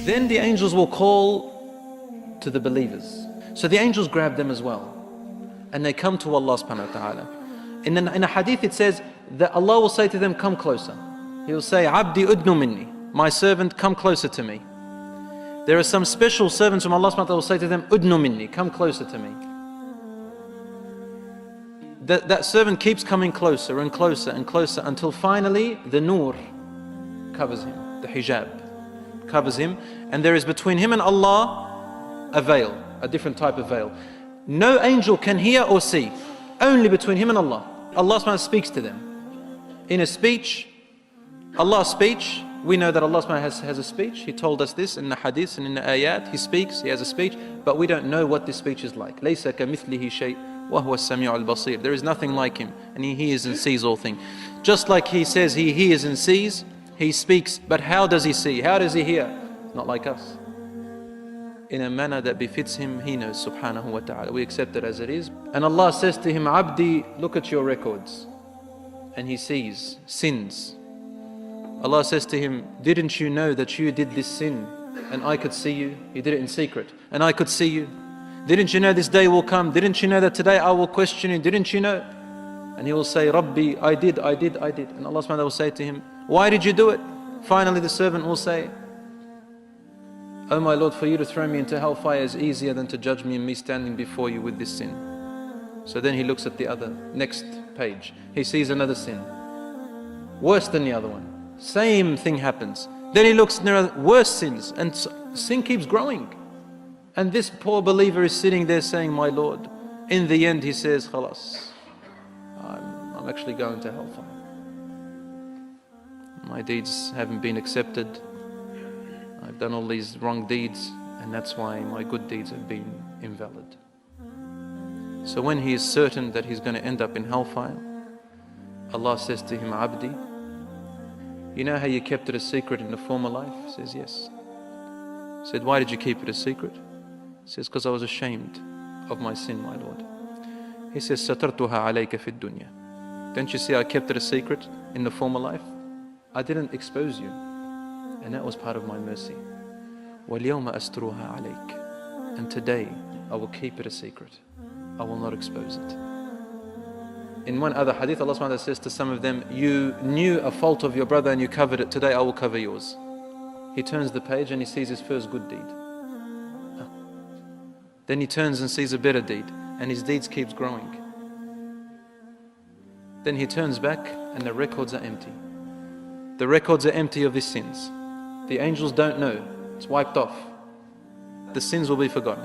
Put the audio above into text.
Then the angels will call to the believers. So the angels grab them as well. And they come to Allah subhanahu wa ta'ala. In a hadith it says that Allah will say to them, come closer. He will say, Abdi udnu minni, my servant, come closer to me. There are some special servants from Allah subhanahu wa ta'ala will say to them, udnu minni, come closer to me. That servant keeps coming closer and closer and closer until finally the nur covers him, the hijab covers him, and there is between him and Allah a veil, a different type of veil. No angel can hear or see, only between him and Allah. Allah subhanahu wa ta'ala speaks to them. In a speech, Allah's speech, we know that Allah subhanahu wa ta'ala has a speech. He told us this in the hadith and in the ayat. He speaks, He has a speech, but we don't know what this speech is like. لَيْسَ كَمِثْلِهِ شَيْءٍ وَهُوَ السَّمِيعُ الْبَصِيرُ. There is nothing like Him, and He hears and sees all things. Just like He says He hears and sees, He speaks, but how does He see? How does He hear? Not like us. In a manner that befits Him, He knows subhanahu wa ta'ala. We accept it as it is. And Allah says to him, Abdi, look at your records. And he sees sins. Allah says to him, didn't you know that you did this sin and I could see you? You did it in secret and I could see you. Didn't you know this day will come? Didn't you know that today I will question you? Didn't you know? And he will say, Rabbi, I did. And Allah subhanahu wa ta'ala will say to him, why did you do it? Finally the servant will say, oh my Lord, for you to throw me into hellfire is easier than to judge me and me standing before you with this sin. So then he looks at the other, next page. He sees another sin, worse than the other one. Same thing happens. Then he looks near worse sins, and sin keeps growing. And this poor believer is sitting there saying, my Lord. In the end he says, Khalas, I'm actually going to hellfire. My deeds haven't been accepted. I've done all these wrong deeds, and that's why my good deeds have been invalid. So when he is certain that he's going to end up in hellfire, Allah says to him, Abdi, you know how you kept it a secret in the former life? He says, yes. He said, why did you keep it a secret? He says, because I was ashamed of my sin, my Lord. He says, Satartuha alayka fi dunya. Don't you see I kept it a secret in the former life? I didn't expose you. And that was part of my mercy. وَالْيَوْمَ أَسْتُرُهَا عَلَيْكَ. And today I will keep it a secret. I will not expose it. In one other hadith, Allah subhanahu wa ta'ala says to some of them, you knew a fault of your brother and you covered it. Today I will cover yours. He turns the page and he sees his first good deed. Then he turns and sees a better deed, and his deeds keeps growing. Then he turns back and the records are empty. The records are empty of his sins. The angels don't know. It's wiped off. The sins will be forgotten.